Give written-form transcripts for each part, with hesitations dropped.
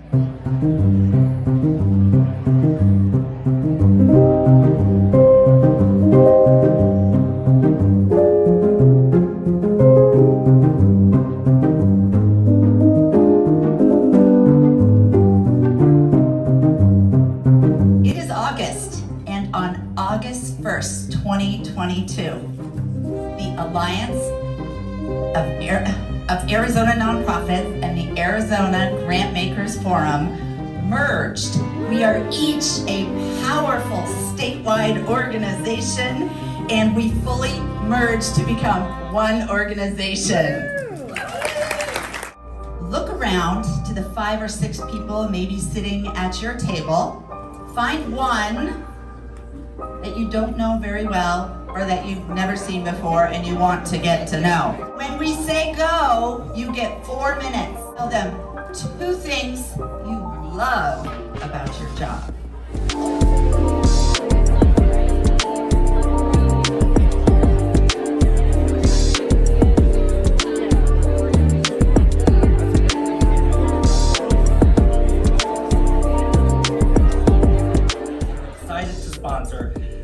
It is August, and on August 1st, 2022, the Alliance of Arizona Nonprofits and the Arizona Grantmakers Forum merged. We are each a powerful statewide organization, and we fully merged to become one organization. Look around to the 5 or 6 people maybe sitting at your table. Find one that you don't know very well or that you've never seen before and you want to get to know. When we say go, you get 4 minutes. Tell them 2 things you love about your job.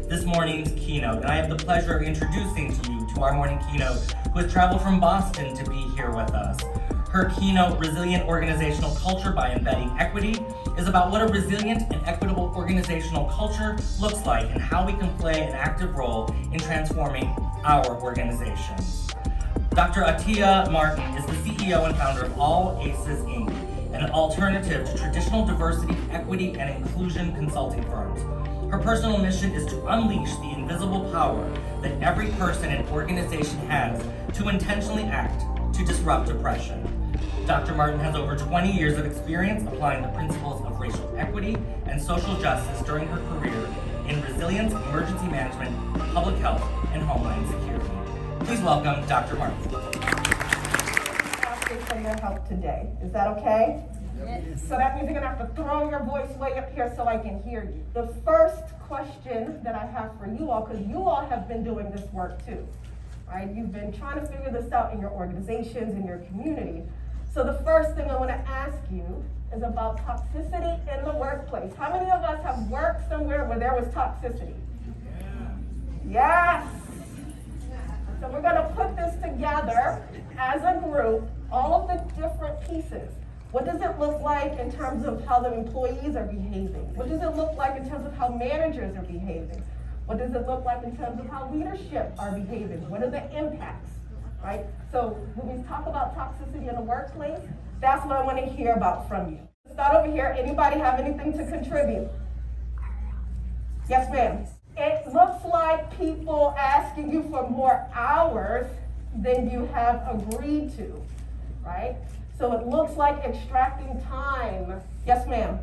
This morning's keynote, and I have the pleasure of introducing to you to our morning keynote, who has traveled from Boston to be here with us. Her keynote, Resilient Organizational Culture by Embedding Equity, is about what a resilient and equitable organizational culture looks like and how we can play an active role in transforming our organizations. Dr. Atyia Martin is the CEO and founder of All Aces Inc., an alternative to traditional diversity, equity, and inclusion consulting firms. Her personal mission is to unleash the invisible power that every person and organization has to intentionally act to disrupt oppression. Dr. Martin has over 20 years of experience applying the principles of racial equity and social justice during her career in resilience, emergency management, public health, and homeland security. Please welcome Dr. Martin. Asking for your help today. Is that okay? So that means you're gonna have to throw your voice way up here so I can hear you. The first question that I have for you all, because you all have been doing this work too, right? You've been trying to figure this out in your organizations, in your community. So the first thing I want to ask you is about toxicity in the workplace. How many of us have worked somewhere where there was toxicity? Yes. So we're gonna put this together as a group, all of the different pieces. What does it look like in terms of how the employees are behaving? What does it look like in terms of how managers are behaving? What does it look like in terms of how leadership are behaving? What are the impacts, right? So when we talk about toxicity in the workplace, that's what I want to hear about from you. Start over here. Anybody have anything to contribute? Yes, ma'am. It looks like people asking you for more hours than you have agreed to, right? So it looks like extracting time. Yes, ma'am.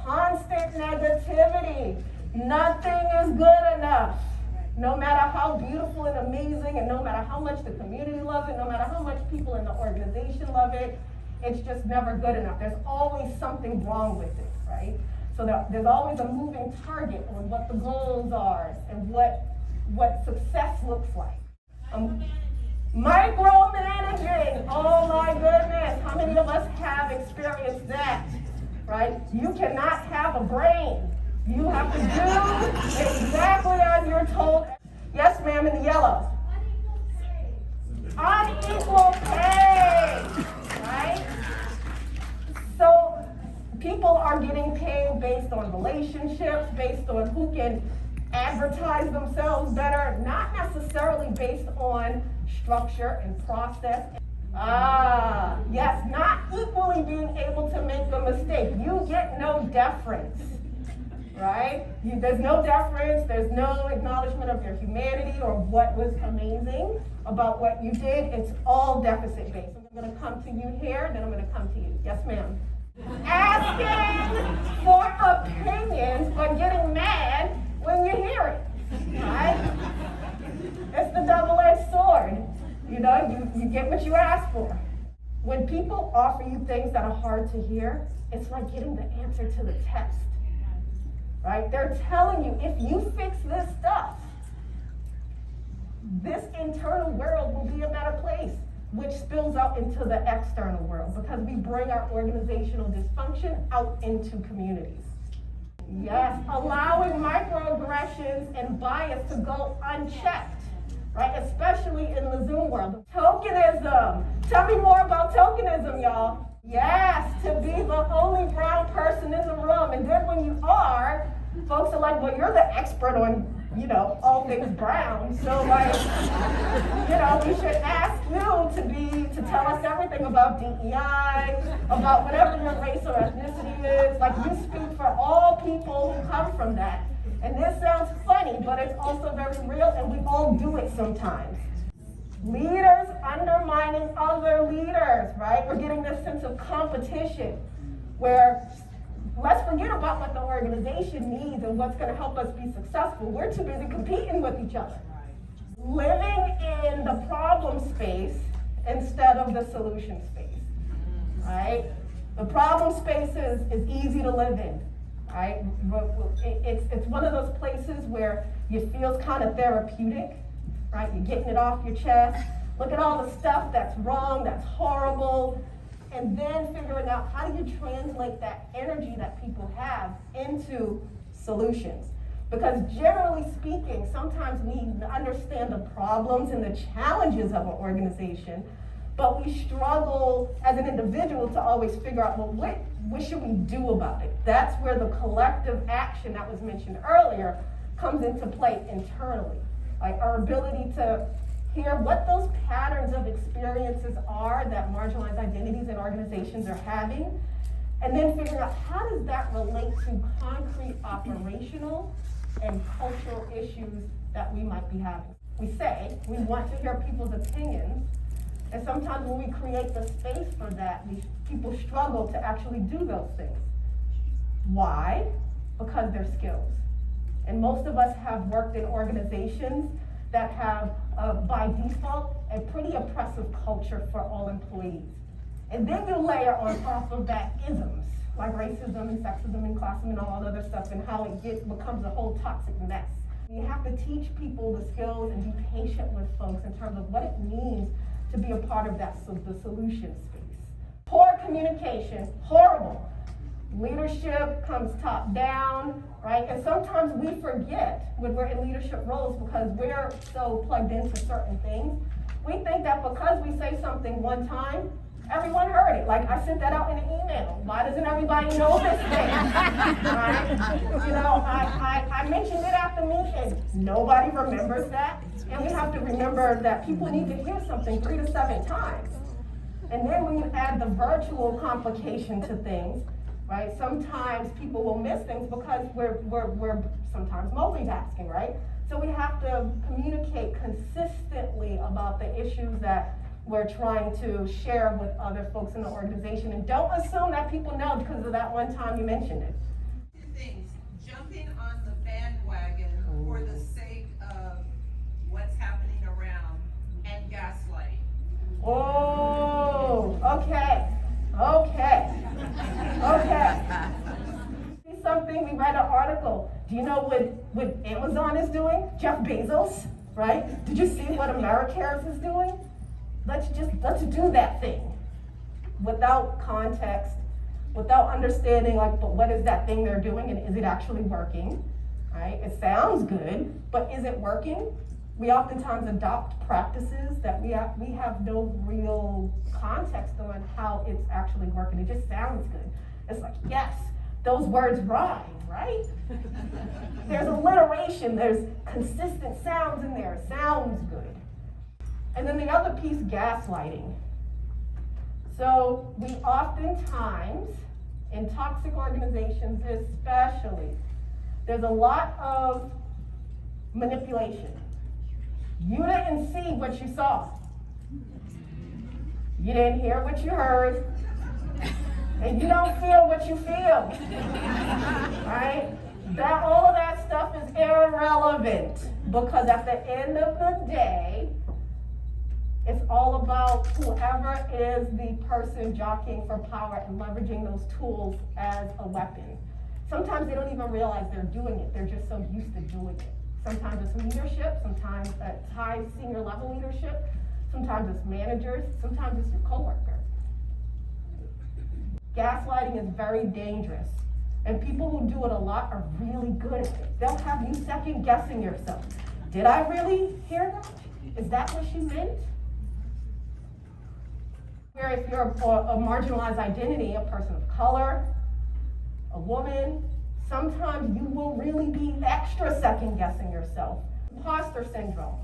Constant negativity. Nothing is good enough. No matter how beautiful and amazing, and no matter how much the community loves it, no matter how much people in the organization love it, it's just never good enough. There's always something wrong with it, right? So there's always a moving target on what the goals are and what success looks like. Micromanaging, oh my goodness, how many of us have experienced that, right? You cannot have a brain. You have to do exactly as you're told. Yes, ma'am, in the yellow. Unequal pay, right? So people are getting paid based on relationships, based on who can advertise themselves better, not necessarily based on structure and process. Yes, not equally being able to make a mistake. You get no deference, right? There's no deference, there's no acknowledgement of your humanity or what was amazing about what you did. It's all deficit based. I'm gonna come to you here, then I'm gonna come to you. Yes, ma'am. Asking for opinions or getting mad when you hear it, right? It's the double-edged sword. You know, you get what you ask for. When people offer you things that are hard to hear, it's like getting the answer to the test, right? They're telling you, if you fix this stuff, this internal world will be a better place. which spills out into the external world because we bring our organizational dysfunction out into communities. Yes, allowing microaggressions and bias to go unchecked, right? Especially in the Zoom world. Tokenism. Tell me more about tokenism, y'all. Yes, to be the only brown person in the room. And then when you are, folks are like, well, you're the expert on, all things brown. So like, we should ask you to tell us everything about DEI, about whatever your race or ethnicity is. Like, you speak for all people who come from that. And this sounds funny, but it's also very real, and we all do it sometimes. Leaders undermining other leaders, right? We're getting this sense of competition where let's forget about what the organization needs and what's going to help us be successful. We're too busy competing with each other. Living in the problem space instead of the solution space, right? The problem space is easy to live in, right? It's one of those places where it feels kind of therapeutic, right? You're getting it off your chest. Look at all the stuff that's wrong, that's horrible, and then figuring out how do you translate that energy that people have into solutions. Because generally speaking, sometimes we understand the problems and the challenges of an organization, but we struggle as an individual to always figure out, well, what should we do about it? That's where the collective action that was mentioned earlier comes into play internally. Like our ability to hear what those patterns of experiences are that marginalized identities and organizations are having, and then figuring out how does that relate to concrete operational and cultural issues that we might be having. We say we want to hear people's opinions, and sometimes when we create the space for that, people struggle to actually do those things. Why? Because they're skills. And most of us have worked in organizations that have, by default, a pretty oppressive culture for all employees. And then you layer on top of that isms, like racism and sexism and classism and all that other stuff, and how it becomes a whole toxic mess. You have to teach people the skills and be patient with folks in terms of what it means to be a part of the solution space. Poor communication, horrible. Leadership comes top down, right? And sometimes we forget when we're in leadership roles because we're so plugged into certain things. We think that because we say something one time, everyone heard it. Like, I sent that out in an email. Why doesn't everybody know this thing? Right? I mentioned it at the meeting. Nobody remembers that. And we have to remember that people need to hear something 3 to 7 times. And then when you add the virtual complication to things, right? Sometimes people will miss things because we're sometimes multitasking, right? So we have to communicate consistently about the issues that we're trying to share with other folks in the organization, and don't assume that people know because of that one time you mentioned it. 2 things: jumping on the bandwagon for the sake of what's happening around, and gaslighting. Oh, okay. See something, we read an article. Do you know what Amazon is doing? Jeff Bezos, right? Did you see what AmeriCares is doing? Let's do that thing without context, without understanding, like, but what is that thing they're doing and is it actually working, right? It sounds good, but is it working? We oftentimes adopt practices that we have no real context on how it's actually working. It just sounds good. It's like, yes, those words rhyme, right? There's alliteration, there's consistent sounds in there, it sounds good. And then the other piece, gaslighting. So we oftentimes, in toxic organizations especially, there's a lot of manipulation. You didn't see what you saw. You didn't hear what you heard. And you don't feel what you feel. Right? All of that stuff is irrelevant because at the end of the day, it's all about whoever is the person jockeying for power and leveraging those tools as a weapon. Sometimes they don't even realize they're doing it. They're just so used to doing it. Sometimes it's leadership, sometimes it's high senior level leadership, sometimes it's managers, sometimes it's your coworker. Gaslighting is very dangerous, and people who do it a lot are really good at it. They'll have you second guessing yourself. Did I really hear that? Is that what she meant? Where if you're a marginalized identity, a person of color, a woman, sometimes you will really be extra second guessing yourself. Imposter syndrome,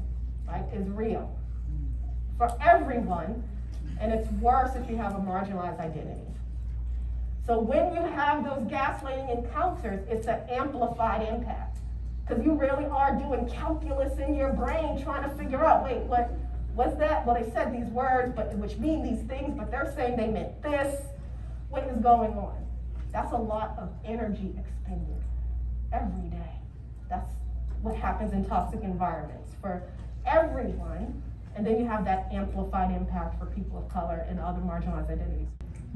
right, is real for everyone, and it's worse if you have a marginalized identity. So when you have those gaslighting encounters, it's an amplified impact, because you really are doing calculus in your brain trying to figure out, wait, what's that? Well, they said these words, but which mean these things, but they're saying they meant this. What is going on? That's a lot of energy expended every day. That's what happens in toxic environments for everyone. And then you have that amplified impact for people of color and other marginalized identities.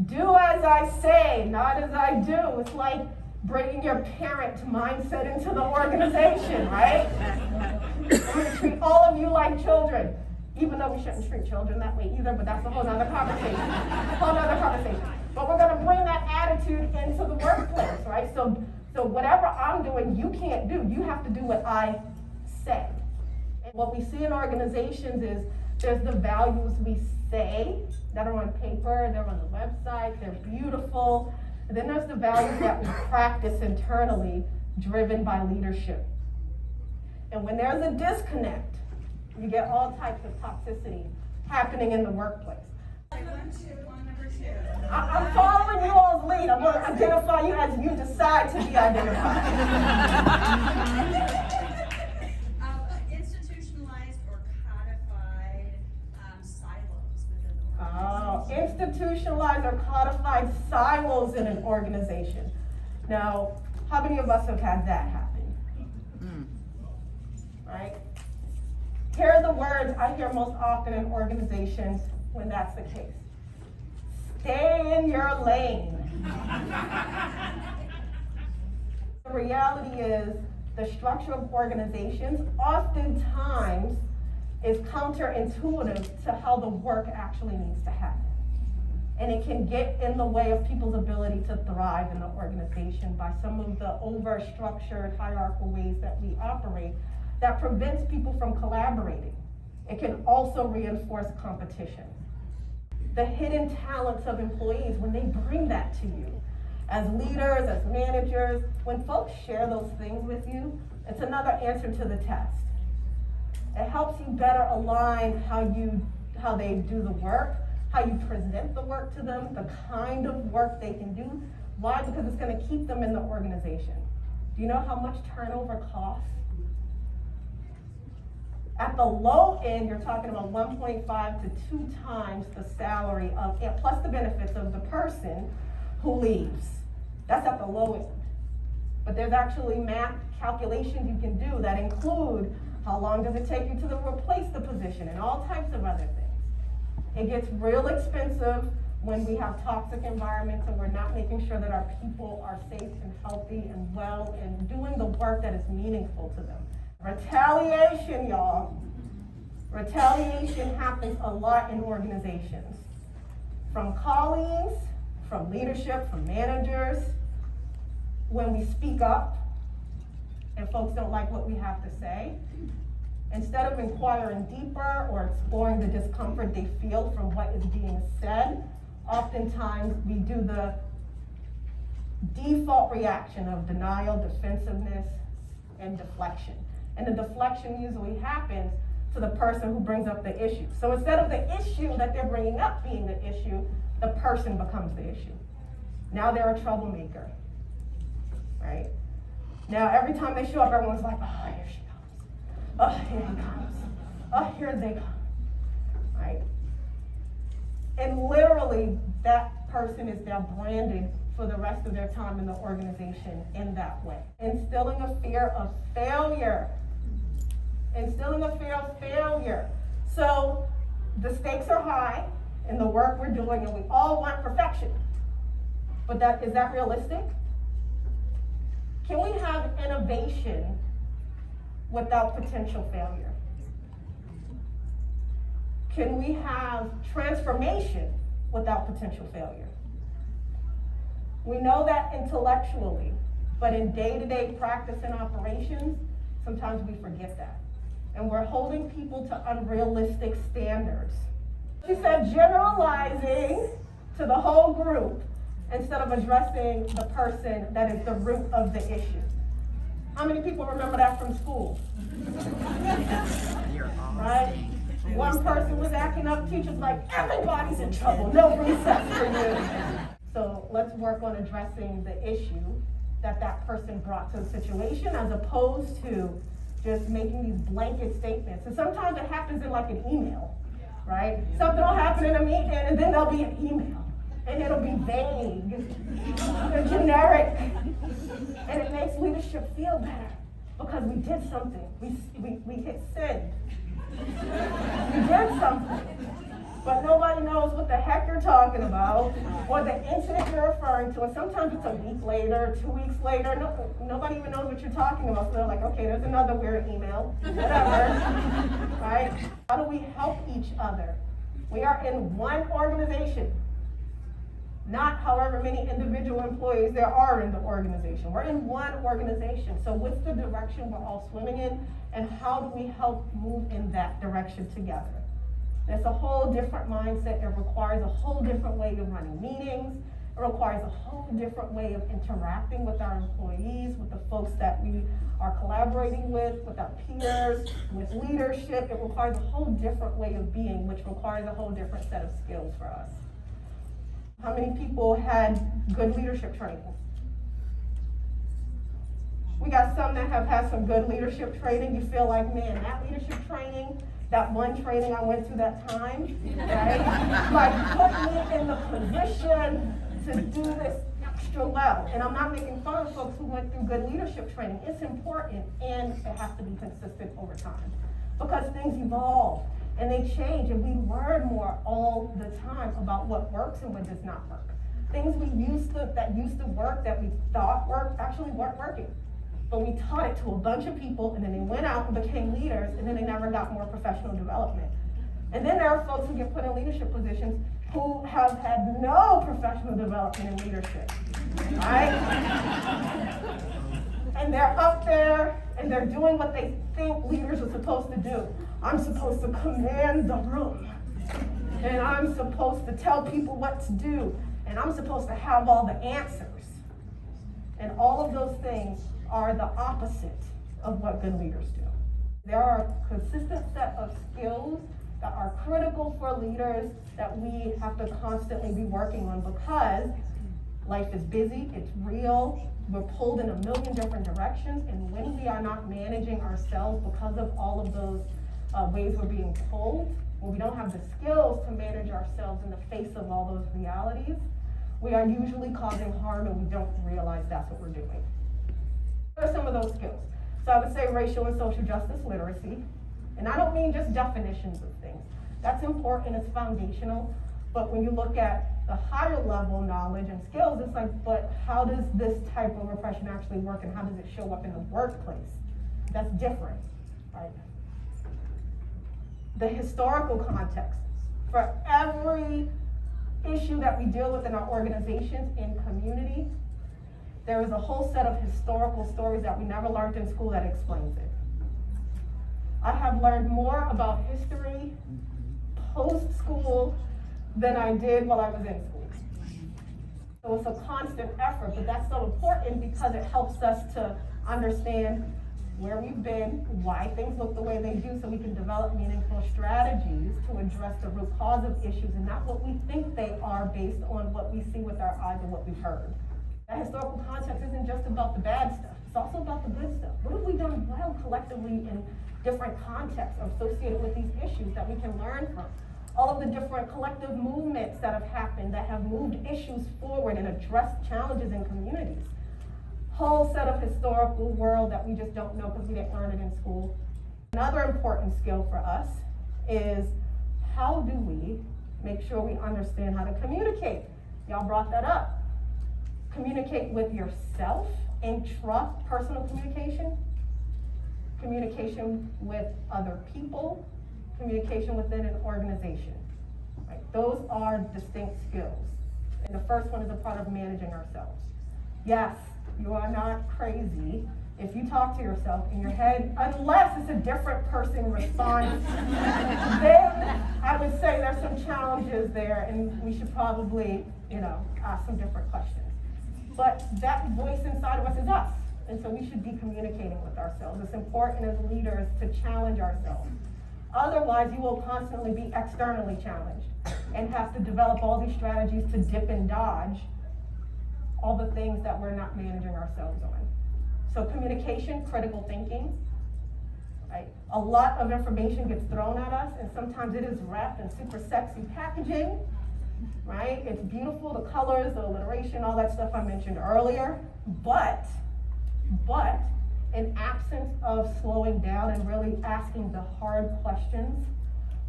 Do as I say, not as I do. It's like bringing your parent mindset into the organization, right? I'm gonna treat all of you like children, even though we shouldn't treat children that way either, but that's a whole other conversation. But we're gonna bring that attitude into the workplace, right? So whatever I'm doing, you can't do. You have to do what I say. And what we see in organizations is there's the values we say that are on paper, they're on the website, they're beautiful. And then there's the values that we practice internally, driven by leadership. And when there's a disconnect, you get all types of toxicity happening in the workplace. I'm following you all's lead. I'm going to identify you as you decide to be identified. Institutionalized or codified silos within the organization. Institutionalized or codified silos in an organization. Now, how many of us have had that happen? Right? Here are the words I hear most often in organizations when that's the case. Stay in your lane. The reality is the structure of organizations oftentimes is counterintuitive to how the work actually needs to happen. And it can get in the way of people's ability to thrive in the organization by some of the over-structured hierarchical ways that we operate that prevents people from collaborating. It can also reinforce competition. The hidden talents of employees, when they bring that to you, as leaders, as managers, when folks share those things with you, it's another answer to the test. It helps you better align how they do the work, how you present the work to them, the kind of work they can do. Why? Because it's going to keep them in the organization. Do you know how much turnover costs? At the low end, you're talking about 1.5 to 2 times the salary of, plus the benefits of the person who leaves. That's at the low end. But there's actually math calculations you can do that include how long does it take you to replace the position and all types of other things. It gets real expensive when we have toxic environments and we're not making sure that our people are safe and healthy and well and doing the work that is meaningful to them. Retaliation, y'all. Retaliation happens a lot in organizations. From colleagues, from leadership, from managers. When we speak up and folks don't like what we have to say, instead of inquiring deeper or exploring the discomfort they feel from what is being said, oftentimes we do the default reaction of denial, defensiveness, and deflection. And the deflection usually happens to the person who brings up the issue. So instead of the issue that they're bringing up being the issue, the person becomes the issue. Now they're a troublemaker, right? Now every time they show up, everyone's like, oh, here she comes. Oh, here he comes. Oh, here they come, right? And literally, that person is now branded for the rest of their time in the organization in that way. Instilling a fear of failure. Instilling a fear of failure. So the stakes are high in the work we're doing, and we all want perfection. But is that realistic? Can we have innovation without potential failure? can we have transformation without potential failure? We know that intellectually, but in day-to-day practice and operations, sometimes we forget that. And we're holding people to unrealistic standards. She said generalizing to the whole group instead of addressing the person that is the root of the issue. How many people remember that from school? Right? One person was acting up, teacher's like, everybody's in trouble, no recess for you. So let's work on addressing the issue that that person brought to the situation as opposed to just making these blanket statements. And sometimes it happens in like an email, right? Something will happen in a meeting and then there'll be an email. And it'll be vague and generic. And it makes leadership feel better because we did something. We hit send. We did something. But nobody knows what the heck you're talking about or the incident you're referring to. And sometimes it's a week later, 2 weeks later. Nobody even knows what you're talking about. So they're like, okay, there's another weird email, whatever, right? How do we help each other? We are in one organization, not however many individual employees there are in the organization. We're in one organization. So what's the direction we're all swimming in? And how do we help move in that direction together? It's a whole different mindset. It requires a whole different way of running meetings. It requires a whole different way of interacting with our employees, with the folks that we are collaborating with our peers, with leadership. It requires a whole different way of being, which requires a whole different set of skills for us. How many people had good leadership training? We got some that have had some good leadership training. You feel like, man, that leadership training, that one training I went through that time, right? Like put me in the position to do this extra well. And I'm not making fun of folks who went through good leadership training. It's important and it has to be consistent over time because things evolve and they change and we learn more all the time about what works and what does not work. Things that used to work that we thought worked actually weren't working. But we taught it to a bunch of people and then they went out and became leaders and then they never got more professional development. And then there are folks who get put in leadership positions who have had no professional development in leadership, right? And they're up there and they're doing what they think leaders are supposed to do. I'm supposed to command the room and I'm supposed to tell people what to do and I'm supposed to have all the answers. And all of those things are the opposite of what good leaders do. There are a consistent set of skills that are critical for leaders that we have to constantly be working on because life is busy, it's real, we're pulled in a million different directions, and when we are not managing ourselves because of all of those ways we're being pulled, when we don't have the skills to manage ourselves in the face of all those realities, we are usually causing harm and we don't realize that's what we're doing. What are some of those skills? So I would say racial and social justice literacy. And I don't mean just definitions of things. That's important, it's foundational. But when you look at the higher level knowledge and skills, it's like, but how does this type of repression actually work and how does it show up in the workplace? That's different, right? The historical context. For every issue that we deal with in our organizations, in community, there is a whole set of historical stories that we never learned in school that explains it. I have learned more about history post-school than I did while I was in school. So it's a constant effort, but that's so important because it helps us to understand where we've been, why things look the way they do, so we can develop meaningful strategies to address the root cause of issues and not what we think they are based on what we see with our eyes and what we've heard. That historical context isn't just about the bad stuff, it's also about the good stuff. What have we done well collectively in different contexts associated with these issues that we can learn from? All of the different collective movements that have happened that have moved issues forward and addressed challenges in communities. Whole set of historical world that we just don't know because we didn't learn it in school. Another important skill for us is how do we make sure we understand how to communicate? Y'all brought that up. Communicate with yourself, intrapersonal communication, communication with other people, communication within an organization. Right? Those are distinct skills. And the first one is a part of managing ourselves. Yes, you are not crazy if you talk to yourself in your head, unless it's a different person responds. Then I would say there's some challenges there, and we should probably, ask some different questions. But that voice inside of us is us, and so we should be communicating with ourselves. It's important as leaders to challenge ourselves. Otherwise, you will constantly be externally challenged and have to develop all these strategies to dip and dodge all the things that we're not managing ourselves on. So communication, critical thinking, right? A lot of information gets thrown at us, and sometimes it is wrapped in super sexy packaging, right? It's beautiful, the colors, the alliteration, all that stuff I mentioned earlier, but in absence of slowing down and really asking the hard questions,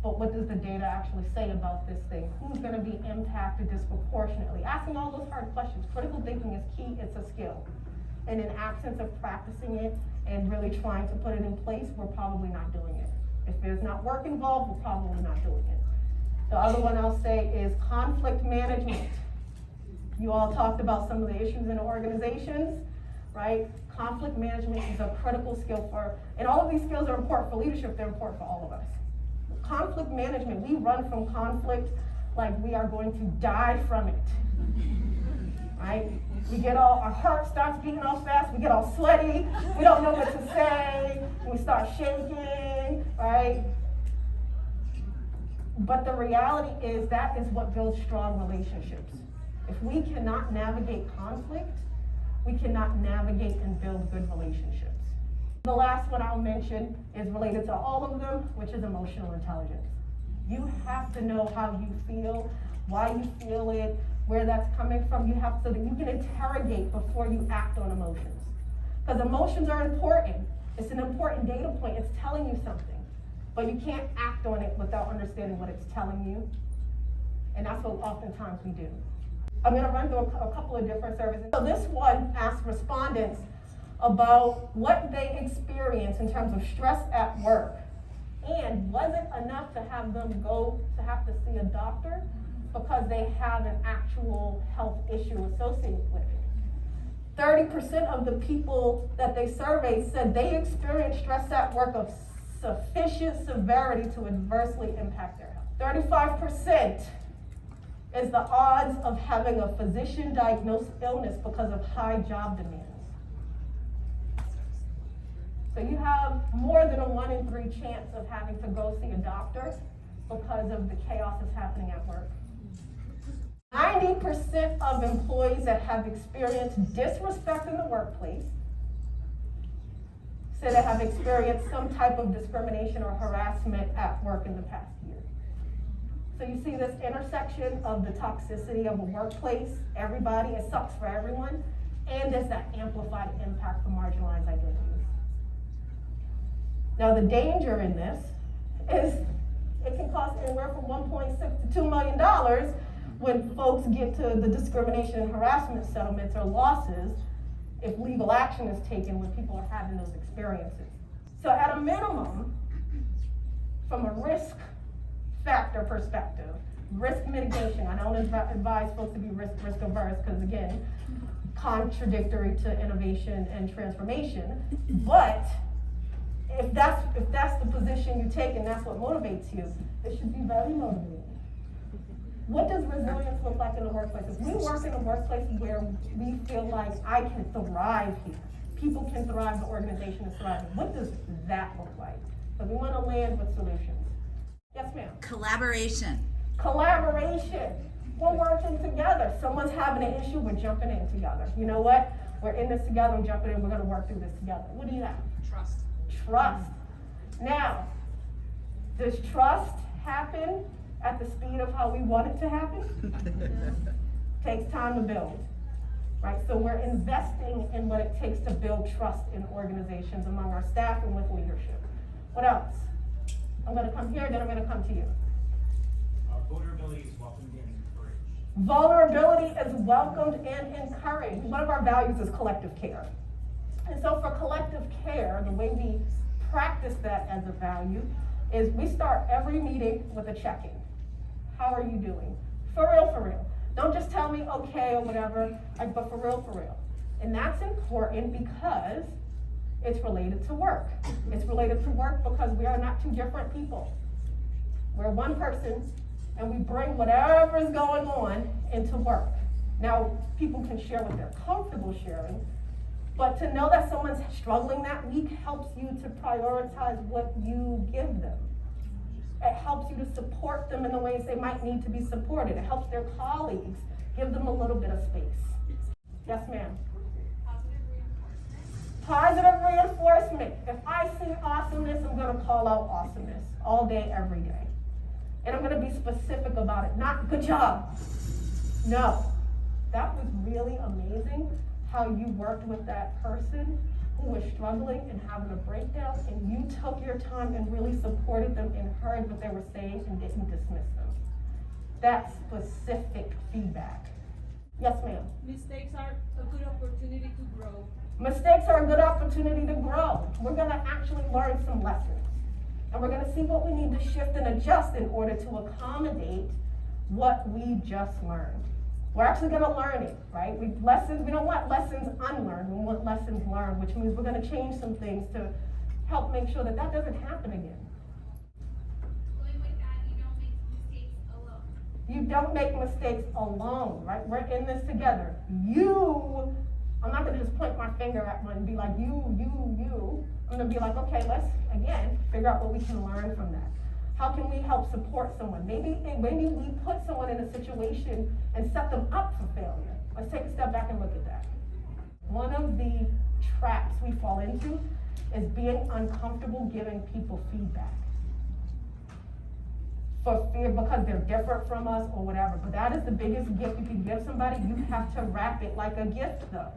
but what does the data actually say about this thing? Who's gonna be impacted disproportionately? Asking all those hard questions. Critical thinking is key, it's a skill. And in absence of practicing it and really trying to put it in place, we're probably not doing it. If there's not work involved, we're probably not doing it. The other one I'll say is conflict management. You all talked about some of the issues in organizations, right? Conflict management is a critical skill and all of these skills are important for leadership, they're important for all of us. Conflict management, we run from conflict like we are going to die from it, right? We get our heart starts beating all fast, we get all sweaty, we don't know what to say, we start shaking, right? But the reality is that is what builds strong relationships. If we cannot navigate conflict, we cannot navigate and build good relationships. The last one I'll mention is related to all of them, which is emotional intelligence. You have to know how you feel, why you feel it, where that's coming from. You have so that you can interrogate before you act on emotions. Because emotions are important. It's an important data point. It's telling you something. But you can't act on it without understanding what it's telling you. And that's what oftentimes we do. I'm going to run through a couple of different surveys. So this one asks respondents about what they experience in terms of stress at work. And was it enough to have them have to see a doctor because they have an actual health issue associated with it? 30% of the people that they surveyed said they experienced stress at work of sufficient severity to adversely impact their health. 35% is the odds of having a physician-diagnosed illness because of high job demands. So you have more than a 1 in 3 chance of having to go see a doctor because of the chaos that's happening at work. 90% of employees that have experienced disrespect in the workplace say they have experienced some type of discrimination or harassment at work in the past year. So you see this intersection of the toxicity of a workplace, everybody, it sucks for everyone, and there's that amplified impact for marginalized identities. Now the danger in this is it can cost anywhere from $1.6 to $2 million when folks get to the discrimination and harassment settlements or losses if legal action is taken when people are having those experiences. So at a minimum, from a risk factor perspective, risk mitigation, I don't advise folks to be risk averse because again, contradictory to innovation and transformation, but if that's the position you take and that's what motivates you, it should be very motivating. What does resilience look like in the workplace? If we work in a workplace where we feel like I can thrive here, people can thrive, the organization is thriving, what does that look like? So we want to land with solutions. Yes, ma'am. Collaboration. Collaboration. We're working together. Someone's having an issue, we're jumping in together. You know what? We're in this together, we're jumping in, we're going to work through this together. What do you have? Trust. Trust. Now, does trust happen at the speed of how we want it to happen? Takes time to build, right? So we're investing in what it takes to build trust in organizations among our staff and with leadership. What else? I'm going to come here, then I'm going to come to you. Vulnerability is welcomed and encouraged. Vulnerability is welcomed and encouraged. One of our values is collective care. And so for collective care, the way we practice that as a value is we start every meeting with a check-in. How are you doing? For real, for real. Don't just tell me okay or whatever, but for real. And that's important because it's related to work. It's related to work because we are not two different people. We're one person, and we bring whatever is going on into work. Now, people can share what they're comfortable sharing, but to know that someone's struggling that week helps you to prioritize what you give them. It helps you to support them in the ways they might need to be supported. It helps their colleagues, give them a little bit of space. Yes, ma'am. Positive reinforcement. If I see awesomeness, I'm gonna call out awesomeness all day, every day. And I'm gonna be specific about it, not good job. No, that was really amazing how you worked with that person who was struggling and having a breakdown, and you took your time and really supported them and heard what they were saying and didn't dismiss them. That's specific feedback. Yes, ma'am. Mistakes are a good opportunity to grow. Mistakes are a good opportunity to grow. We're gonna actually learn some lessons. And we're gonna see what we need to shift and adjust in order to accommodate what we just learned. We're actually gonna learn it, right? We don't want lessons unlearned, we want lessons learned, which means we're gonna change some things to help make sure that that doesn't happen again. Going with that, you don't make mistakes alone. You don't make mistakes alone, right? We're in this together. I'm not gonna just point my finger at one and be like, you. I'm gonna be like, okay, let's, again, figure out what we can learn from that. How can we help support someone? Maybe we put someone in a situation and set them up for failure. Let's take a step back and look at that. One of the traps we fall into is being uncomfortable giving people feedback. For fear, because they're different from us or whatever. But that is the biggest gift you can give somebody. You have to wrap it like a gift though.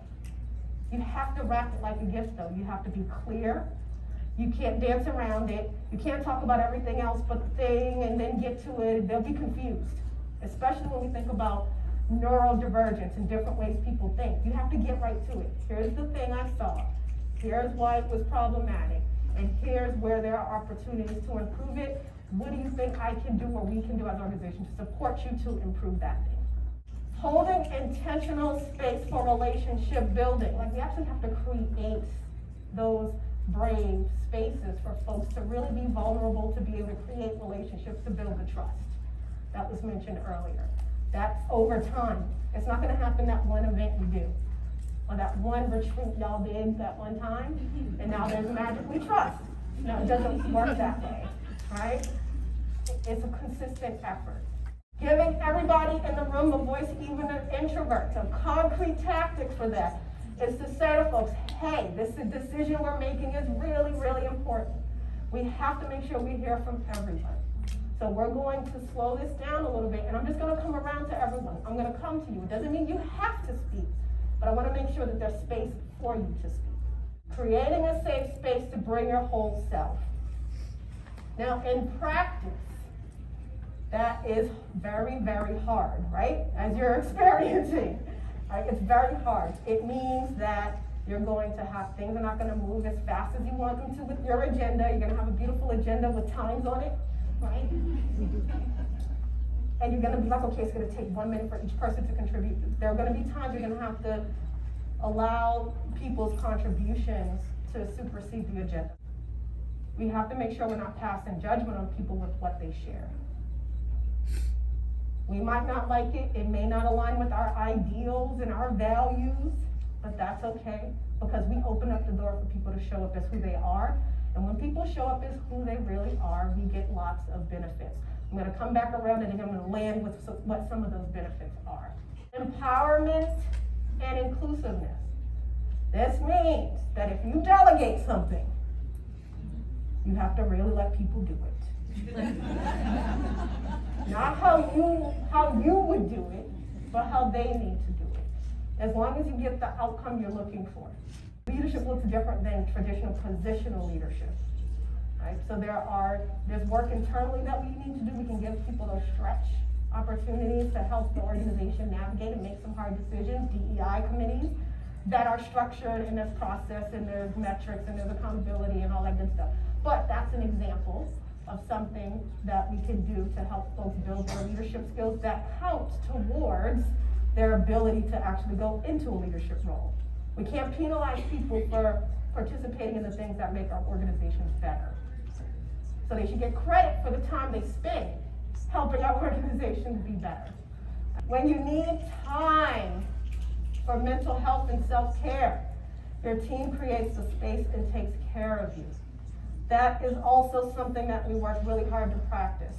You have to wrap it like a gift though. You have to be clear. You can't dance around it. You can't talk about everything else but the thing and then get to it. They'll be confused, especially when we think about neurodivergence and different ways people think. You have to get right to it. Here's the thing I saw. Here's why it was problematic. And here's where there are opportunities to improve it. What do you think I can do or we can do as an organization to support you to improve that thing? Holding intentional space for relationship building. Like we actually have to create those brave spaces for folks to really be vulnerable, to be able to create relationships, to build the trust that was mentioned earlier. That's over time. It's not gonna happen that one event you do, or that one retreat y'all did that one time, and now there's magic we trust. No, it doesn't work that way, right? It's a consistent effort. Giving everybody in the room a voice, even the introverts, a concrete tactic for that is to say to folks, hey, this decision we're making is really, really important. We have to make sure we hear from everyone. So we're going to slow this down a little bit, and I'm just gonna come around to everyone. I'm gonna come to you. It doesn't mean you have to speak, but I wanna make sure that there's space for you to speak. Creating a safe space to bring your whole self. Now, in practice, that is very, very hard, right? As you're experiencing, right? It's very hard. It means that you're going to have, things are not gonna move as fast as you want them to with your agenda. You're gonna have a beautiful agenda with times on it, right? And you're gonna be like, okay, it's gonna take 1 minute for each person to contribute. There are gonna be times you're gonna have to allow people's contributions to supersede the agenda. We have to make sure we're not passing judgment on people with what they share. We might not like it, it may not align with our ideals and our values, but that's okay, because we open up the door for people to show up as who they are. And when people show up as who they really are, we get lots of benefits. I'm gonna come back around and I'm gonna land with what some of those benefits are. Empowerment and inclusiveness. This means that if you delegate something, you have to really let people do it. Not how you would do it, but how they need to do it. As long as you get the outcome you're looking for. Leadership looks different than traditional positional leadership, right? So there's work internally that we need to do. We can give people those stretch opportunities to help the organization navigate and make some hard decisions. DEI committees that are structured in this process, and there's metrics and there's accountability and all that good stuff. But that's an example. of something that we can do to help folks build their leadership skills that count towards their ability to actually go into a leadership role. We can't penalize people for participating in the things that make our organizations better. So they should get credit for the time they spend helping our organizations be better. When you need time for mental health and self-care, your team creates the space and takes care of you. That is also something that we work really hard to practice,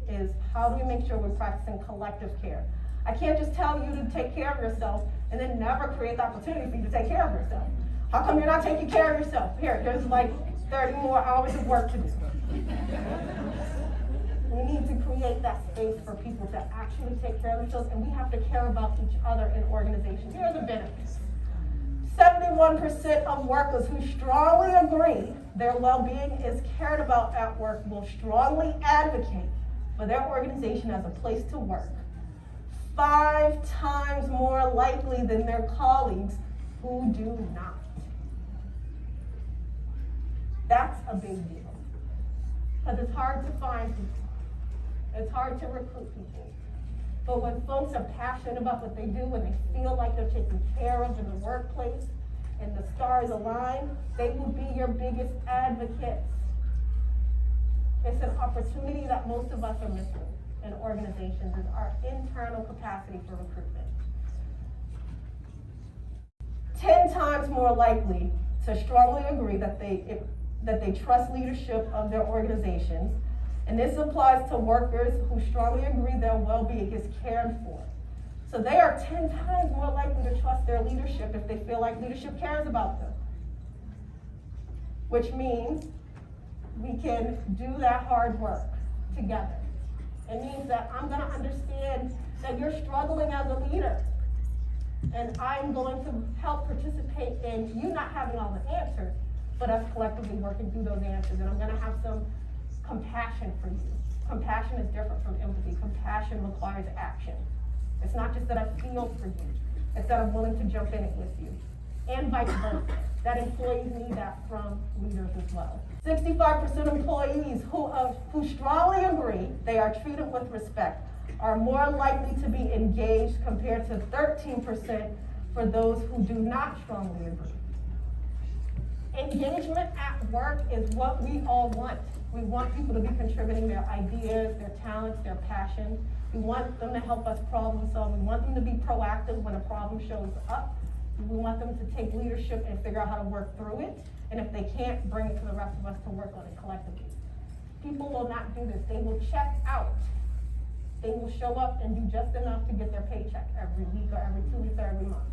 is how do we make sure we're practicing collective care? I can't just tell you to take care of yourself and then never create the opportunity for you to take care of yourself. How come you're not taking care of yourself? Here's like 30 more hours of work to do. We need to create that space for people to actually take care of themselves, and we have to care about each other in organizations. Here are the benefits. 71% of workers who strongly agree their well-being is cared about at work will strongly advocate for their organization as a place to work. 5 times more likely than their colleagues who do not. That's a big deal. Because it's hard to find people. It's hard to recruit people. But when folks are passionate about what they do, when they feel like they're taken care of in the workplace, and the stars align, they will be your biggest advocates. It's an opportunity that most of us are missing in organizations, is our internal capacity for recruitment. 10 times more likely to strongly agree that they trust leadership of their organizations. And this applies to workers who strongly agree their well-being is cared for. So they are 10 times more likely to trust their leadership if they feel like leadership cares about them. Which means we can do that hard work together. It means that I'm going to understand that you're struggling as a leader. And I'm going to help participate in you not having all the answers, but us collectively working through those answers. And I'm going to have some compassion for you. Compassion is different from empathy. Compassion requires action. It's not just that I feel for you. It's that I'm willing to jump in it with you. And vice versa. That employees need that from leaders as well. 65% of employees who strongly agree they are treated with respect are more likely to be engaged compared to 13% for those who do not strongly agree. Engagement at work is what we all want. We want people to be contributing their ideas, their talents, their passion. We want them to help us problem solve. We want them to be proactive when a problem shows up. We want them to take leadership and figure out how to work through it. And if they can't, bring it to the rest of us to work on it collectively. People will not do this. They will check out. They will show up and do just enough to get their paycheck every week or every 2 weeks or every month.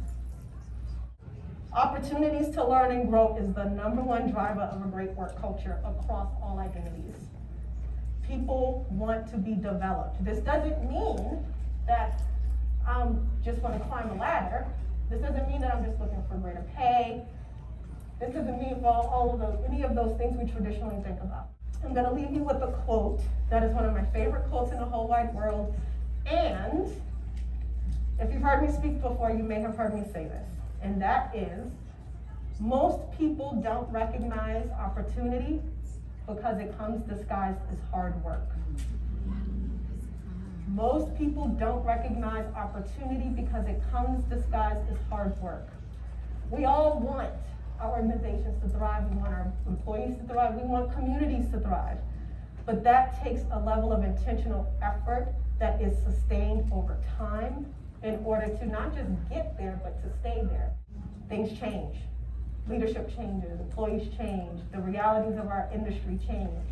Opportunities to learn and grow is the #1 driver of a great work culture across all identities. People want to be developed. This doesn't mean that I'm just going to climb a ladder. This doesn't mean that I'm just looking for greater pay. This doesn't mean for any of those things we traditionally think about. I'm going to leave you with a quote that is one of my favorite quotes in the whole wide world. And if you've heard me speak before, you may have heard me say this. And that is, most people don't recognize opportunity because it comes disguised as hard work. Most people don't recognize opportunity because it comes disguised as hard work. We all want our organizations to thrive. We want our employees to thrive. We want communities to thrive. But that takes a level of intentional effort that is sustained over time in order to not just get there, but to stay there. Things change. Leadership changes, employees change, the realities of our industry change,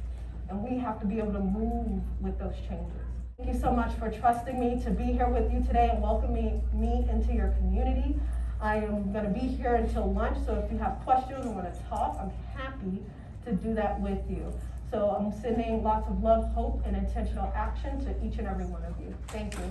and we have to be able to move with those changes. Thank you so much for trusting me to be here with you today and welcoming me into your community. I am going to be here until lunch, so if you have questions or want to talk, I'm happy to do that with you. So I'm sending lots of love, hope, and intentional action to each and every one of you. Thank you.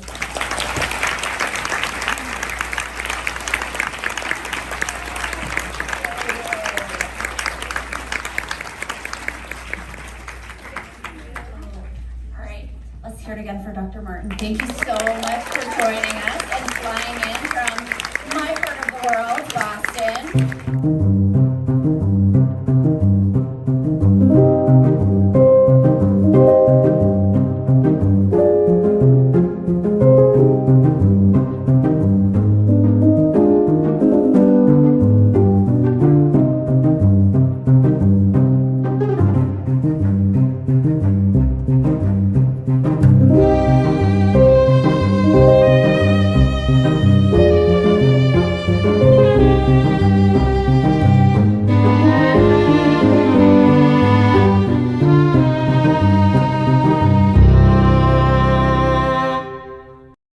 Let's hear it again for Dr. Martin. Thank you so much for joining us and flying in from my part of the world, Boston. you.